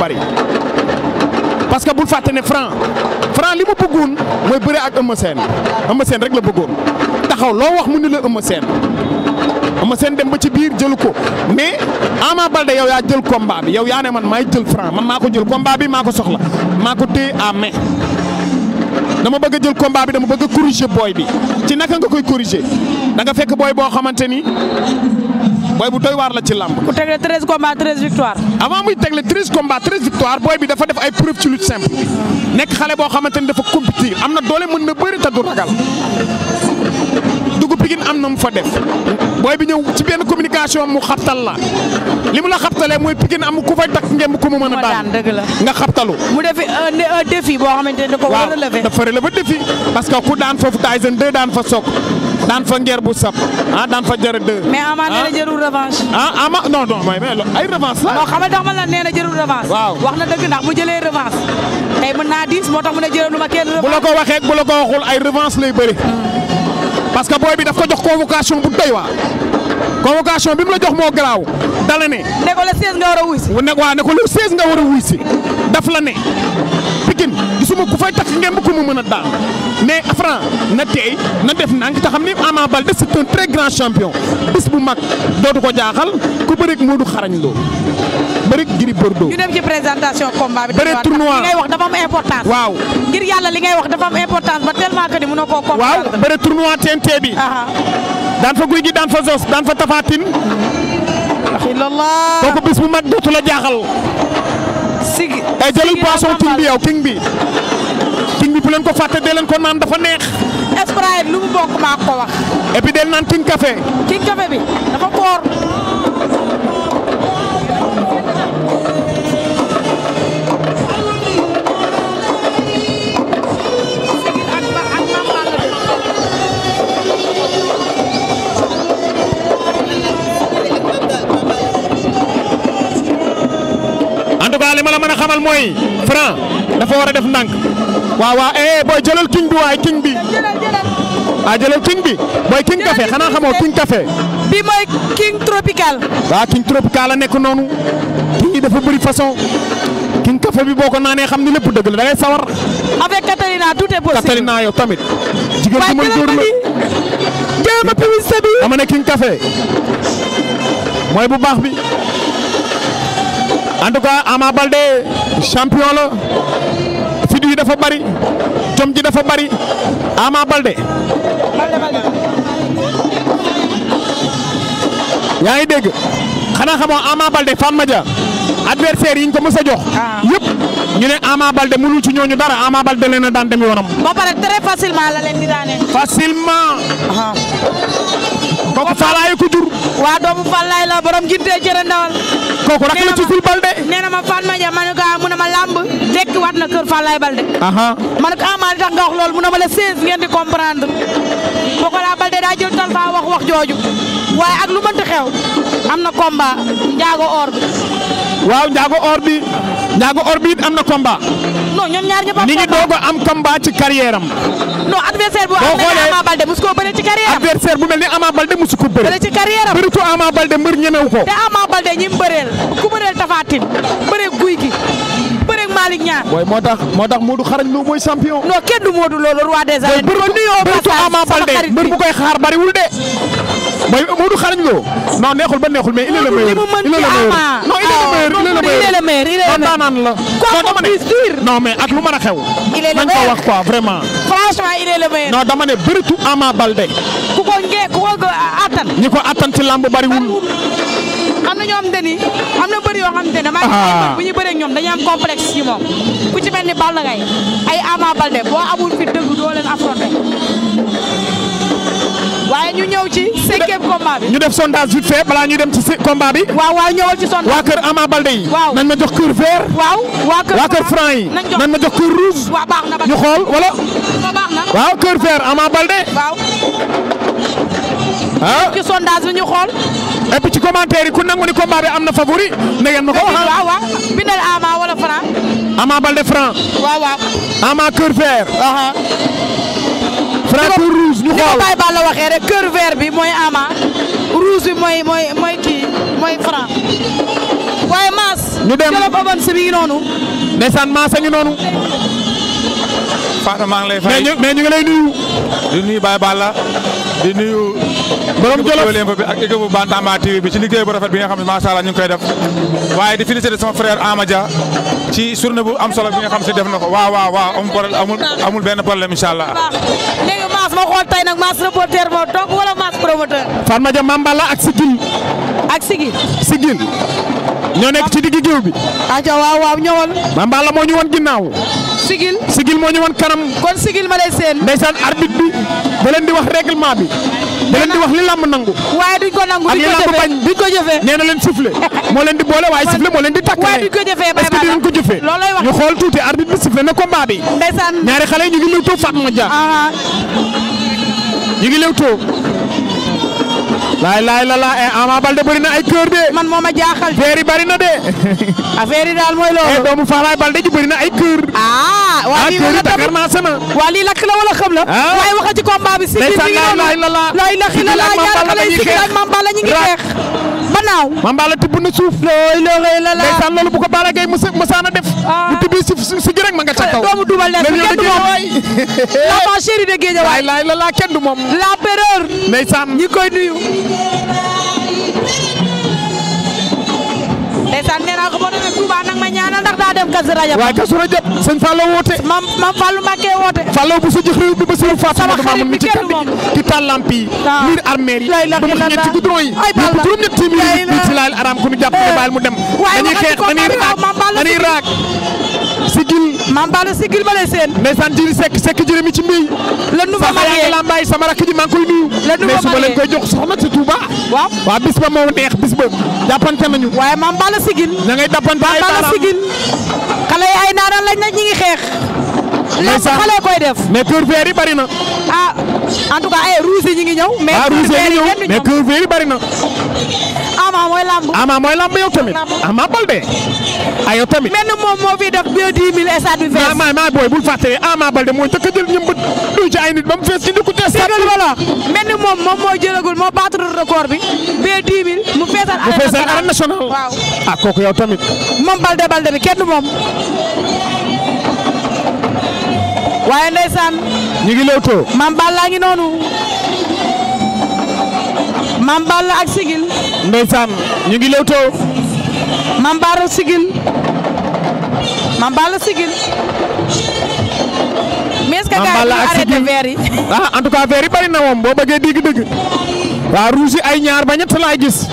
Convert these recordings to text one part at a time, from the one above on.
bari parce que bul fàtte ne Franc li mu bëggoon mooy bëre ak Eumeu Sène rek la bëggoon taxaw loo wax mu ni la Eumeu Sène dem ba ci biir jëlu ko mais Ama Baldé yow yaa jël combat bi yow yaa ne man maay jël Franc man maa ko jël combat bi maa ko soxla maa ko téye à main dama bëgg a jël combat bi dama bëgg a corriger booy bi ci naka nga koy corriger da nga fekk booy boo xamante ni booy bu doy waar la ci làmb. ku tegle 13 combats 13 victoires. avant muy tegle 13 combats 13 victoires booy bi dafa def ay preuve ci lutte simple bi nekk xale boo xamante ni dafa compétir am na doole mën na bëri te du ragal dugub Pikine am na mu fa def booy bi ñëw ci benn communication mu xabtal la li mu la xabtalee mooy Pikine am ku fay takk ngeen ku mu mën a daan nga xabtalu. mu defi un défi boo xamante ne da ko war a relever. waaw dafa relever défi parce que ku daan foofu Tyson 2 daan fa Sokh daan fa ngeer bu sap daan fa jërë 2. mais Ama nee na jërul revanche. Ama non mais ay revanche la. non xam nga tax ma la nee na jërul revanche. waaw wax na dëgg ndax bu jëlee revanche tey mën naa diis moo tax mu ne jërëlu ma kenn revanche. bu la ko waxee bu la ko waxul ay revanche lay bëri. parce que booy bi daf ko jox convocation bu doy waar. convocation bi mu la jox moo garaaw dala ne. ne ko le 16 nga war a wuy si. ne ko le 16 nga war a wuy si daf la ne Pikine gisuma ku fay takk ngeen ku mu mën a daan mais Franc na tey na def nang te xam ni Ama Baldé c'est un très grand champion bis bu mag dootu ko jaaxal ku bëreeg Modou xarañ loo bëreeg Gris Bordeaux. ñu dem ci présentation combat bi. bëreeg tournoi li ngay wax dafa am importance. waaw ngir yàlla li ngay wax dafa am importance ba tellement que ni mënoo koo comprendre. waaw bëreeg tournoi TNT bi. daan fa Gouye Gui daan fa Zos daan fa Tapha Tine. alhamdulilah. kooku bis bu mag dootu la jaaxal. Sigi jëlal poisson king bi yow king bi bu leen ko fàtte dee leen ko naan dafa neex. Sprite lu mu bokk maa ko wax. et puis del naan king café. king café bi dafa koor. li ma la mën a xamal mooy Franc dafa war a def ndànk waaw booy jëlal king bi waay king bi jëlal king bi booy king café xanaa xamoo king café bi mooy king tropical. waaw king tropical la nekk noonu king yi dafa bëri façon king café bi boo ko naanee xam ni lépp dëgg la da ngay sawar. avec Catalina tout est possible. Catalina yow tamit. jigéen bu mën góor la jël ma publicité bi. dama ne king café mooy bu baax bi. en tout cas Ama Baldé champion la fit yi dafa bari jom ji dafa bari Ama Baldé yaa ngi dégg xanaa xamoo Ama Baldé Fan Madia adversaire yi ñu ko mës a jox yëpp ñu ne Ama Baldé mënul ci ñooñu dara Ama Baldé leen a daan dem yoonam. ba pare très facilement la leen di daane. facilement. kooku Fallaye ko jur. waa doomu Fallaye la borom ginte jërë ndawal. kooku rakk la ci Ful Baldé. nee na ma Fan Madia ma ne ko mu ne ma lamb dekk waat na kër Fallaye Baldé. ma ne ko Ama li tax nga wax loolu mu ne ma le 16 ngeen di comprendre Pokola Baldé daa jël tal fa wax jooju waaye ak lu mënti xew am na combat njaago or bi. waaw njaago or bi it am na combat. non ñoom ñaar ñëpp am ni ngi doog a am combat ci carrière am. non adversaire bu am mel ni Ama Baldé musu ko bëre ci carrière am. adversaire bu mel ni Ama Baldé musu ko bëre. ci carrière am bëritu Ama Baldé mbër ñemewu ko. te Ama Baldé ñi mu bëreel ku bëreel Tapha Tine bëree Gouye Gui bëree Malick Niang. waaye moo tax Modou xarañ Lo mooy champion. non kenn du Modou Lo le roi des arènes. bëritu Ama Baldé mbër bu koy xaar bariwul de. mooy Modou xarañ Lo non neexul ba neexul mais il est le meilleur. il est le meilleur non daanaan la. non mais ak lu mën a xew. il est le nañ ko wax quoi vraiment. franchement il est le meilleur. non dama ne bëritu Ama Baldé. ku ko attan. ñi ko attan ci lamb bariwul. am na ñoo xam te ni am na bëri yoo xam te ne maa ngi bu ñu bëree ak ñoom dañuy am complexe ci moom ku ci mel ni Balla Gaye ay Ama Baldé boo amul fi dëgg doo leen affronté waaye ñu ñëw ci 5e combat bi. ñu def sondage vite fait balaa ñuy dem ci combat bi. waaw ñëwal ci sondage. waa kër Ama Baldé yi. waaw nañ ma jox cœur vert. waaw waa kër Franc yi. nañ ma jox cœur rouge. waaw baax na ñu xool wala. baax na. waaw cœur vert Ama Baldé. waaw. ci sondage bi ñu xool. et puis ci commentaire yi ku nangu ni combat bi am na favori na ngeen ma ko wax. waaw bindal Ama wala Franc. Ama Baldé Franc. waaw. Ama cœur vert. Franc cœur rouge ñu xool. ni ko Baye Balla waxee rek cœur vert bi mooy Ama rouge bi mooy kii mooy Franc waaye Mass ñu dem jëloon ko bon si mi ngi noonu. ndeysaan Mass a ngi noonu. Fatou maa ngi lay fay mais ñu ngi lay nuyu. di nuyu Baye Balla di nuyu. borom Jolof bi ak équipe bu Bantamba TV bi ci liggéey bu rafet bi nga xam ne macha allah ñu ngi koy def waaye di féliciter sama frère Amadia ci journée bu am solo bi nga xam si def na ko waaw amul benn problème incha allah. léegi Mass ma xool tey nag Mass reporter moo toog wala Mass promoteur. Fatma Dia Mambala ak Sigil. ak Sigil. Sigil ñoo nekk ci digg géew bi. aja waaw ñëwal. Mambala moo ñu woon ginnaaw. Sigil moo ñu woon kanam. kon Sigil ma lay seen. ndeysaan arbitre bi da leen di wax règlement bi. da leen di wax li lamb nangu. waaye duñ ko nangu ak li lamb bañ duñ ko jëfee. nee na leen sifflé moo leen di boole waaye sifflé moo leen di takkale. waaye duñ ko jëfee bay est-ce que dinañ ko jëfee. loolay wax ñu xool tuuti arbitre bi sifflé na combat bi. ndeysaan ñaari xale yi ñu ngi lewtoo Fatma Dia. ñu ngi lewtoo. laay la Ama Baldé bëri na ay kër de. man moo ma jaaxal. affaire yi bëri na de. affaire yi daal mooy loolu. doomu Falaye Baldé ji bëri na ay kër. waa lii wala Dakar naa sama. waa lii lakk la wala xam la. waaye waxal ci combat bi. Sigil mi ngi noonu laay la xila la ñaar xale yi Sigil ak Mame Balla ñu ngi xeex. ba naaw. Mame Balla tibb na suuf. ndeysaan loolu bu ko Balla Gaye mësaan a def. bu tibbee si gi rek ma nga ca kaw. doomu Double Less kenn du moom. l'enfant chéri de Guédiawaye. la kenn du moom. l'empereur. ndeysaan ñi koy nuyu. ndeysaan nee naa ko boo demee Touba nag ma ñaanal ndax daa dem Kazu Rajab. waaye Kazu Rajab sëñ Fallou woote. mam Fallou Mbacké woote. Fallou bu sa jëx réew bi ba sëñ Fatou Mamadou Mamoun ci tàllamp yi liir armeer yi ba mu ñetti goudron yi yëpp juróom-ñett téeméer yi ci laal aram ku ñu jàpp ne baal mu dem dañuy xeex dañuy raak Sigil Mame Balla Sigil ma lay seen ndeysaan jiri sekk jërëmi ci mbiy le nouveau marié la mbaay sama rakk ji maa ngi koy nuyu mais suba lañ koy jox soxna ci Touba waaw bis ba moo neex bis ba jàppante nañu waaye Mame Balla Sigil ña ngay jàppante ay Balla Sigil xale yi ay naanaan lañ nag ñi ngi xeex lépp xale koy def mais kër vert yi bari na en tout cas ay rouge yi ñi ngi ñëw mais kër vert yi bari na Ama mooy lamb yow tamit Ama Baldé yow tamit mel ni moom moo fi def 10 000 stade bi fees maa booy bul fàtte Ama Baldé moo njëkk a jël ñëmbat duy ci ay nit ba mu fees indi ko test wala mel ni moom moo jëlagul moo battre record bi 10 000 mu feesal arène nationale waaw kooku yow tamit moom Baldé bi kenn du moom waaye ndeysaan ñu ngi lewtoo Mame Balla ngi noonu Mame Balla ak Sigil ndeysaan ñu ngi lewtoo Mame Balla Sigil mais est-ce que gars yi arrêté verre yi en tout cas verre yi bari na moom boo bëggee dégg waa rouge yi ay ñaar ba ñett laay gis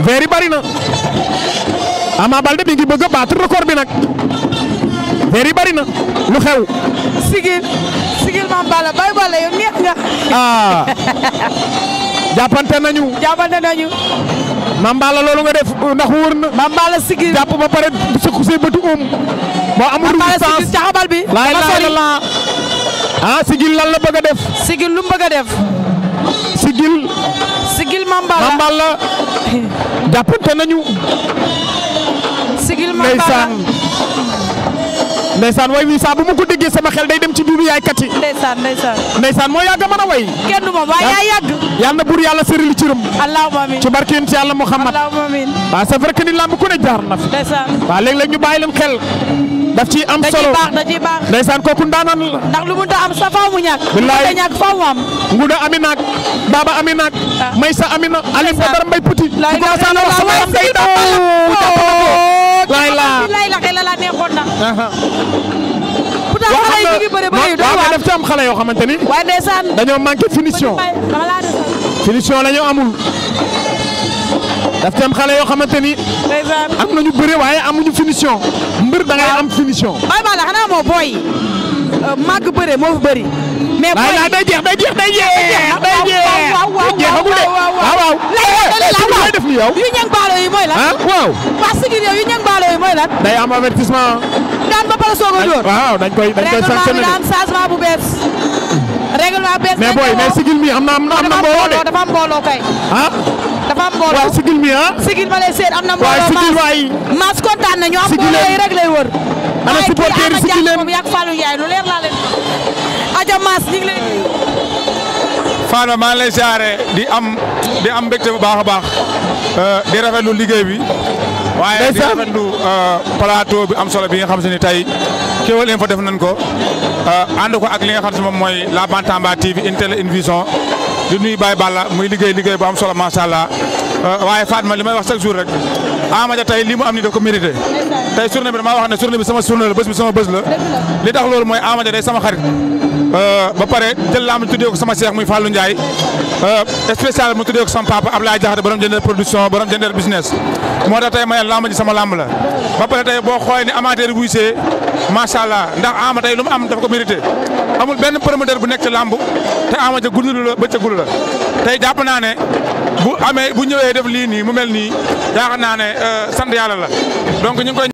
verre yi bari na Ama Baldé mi ngi bëgg a battre record bi nag verre yi bari na lu xew Sigil Mame Balla Baye Balla yow neex nga jàppante nañu Mame Balla loolu nga def ndax wóor na Mame Balla Sigil jàpp ba pare sukk say bëtu boo amul résistance caxabal bi la Sigil lan la bëgg a def Sigil lu mu bëgg a def Sigil Mame Balla jàppante nañu Sigil Mame Balla ndeysaan way wi saa bu ma ko déggee sama xel day dem ci biiru yaay kat yi ndeysaan moo yàgg mën a way kenn du moom waaye yaa yàgg yàlla na buur yàlla sërili cëram allahumma amiin ci barke yonent yàlla Muhammad allahumma amiin waaw c'est vrai que ni lamb ku ne jaar na fi waaw léeg-léeg ñu bàyyi leen xel daf ciy am solo da ciy baax ndeysaan kooku ndaanaan la ndax lu mënta am sa faaw mu ñàkk billaay ñàkk faaw mu am nguda ami naak baba ami naak Maysa Amina Aline Badara Mbaye Petit la wax sama yaram day daw la neexoon na pourtant xale yi ñu ngi bëre waaw daf ci am xale yoo xamante ni waaye ndeysaan dañoo manqué finition la ñu amul daf ci am xale yoo xamante ni am nañu bëre waaye amuñu finition mbër da ngay am finition Baye Balla xanaa moo booy màgg bëre moo fi bëri mais booy day jeexagul de waaw lay def ni yow yu ñang baalo yi mooy lan waaw waa Sigil yow yu ñang baalo yi mooy lan day am avertissement daan ba pare soog a dóor waaw dañ koy sanctionné daan changement bu bees règlement bees mais booy mais Sigil mi am na mbooloo de dafa am mbooloo kay dafa am mbooloo waaw Sigil mi Sigil ma lay seet am na mbooloo Sigil waay Mass kontaan na ñu am mbooloo yi rek lay wër ana supporter yi Sigil moom yak Fallou Ndiaye lu leer laa leen aja Mass ñu ngi lay nuyu Fana maa ngi lay siyaare di am mbégte bu baax a baax di rafetlu liggéey bi waaye di rafetlu plateau bi am solo bi nga xam se ni tey Kewel Info def nañ ko ànd ko ak li nga xam se moom mooy la Bantamba TV une télé une vision di nuyu Baye Balla muy liggéey bu am solo macha allah waaye Fatma li may wax chaque jour rek Ama Dia tey lii mu am ni daf ko mérité tey journée bi damaa wax ne journée bi sama journée la bés bi sama bés la li tax loolu mooy Ama Dia day sama xarit ba pare jël laa ma tuddee ko sama seex muy Fallou Ndiaye spécial mu tuddee ko sama papa Ablaye Diakhaté borom jëndee production borom jëndee business moo tax tey ma ne lamb ji sama lamb la ba pare tey boo xoolee ni amateur buy see macha allah ndax Ama tey lu mu am dafa ko mérité amul benn promoteur bu nekk ci lamb te Ama Dia guddul la bëccëgul la tey jàpp naa ne bu ñëwee def lii nii mu mel nii yaakaar naa ne sant yàlla la donc ñu ngi koy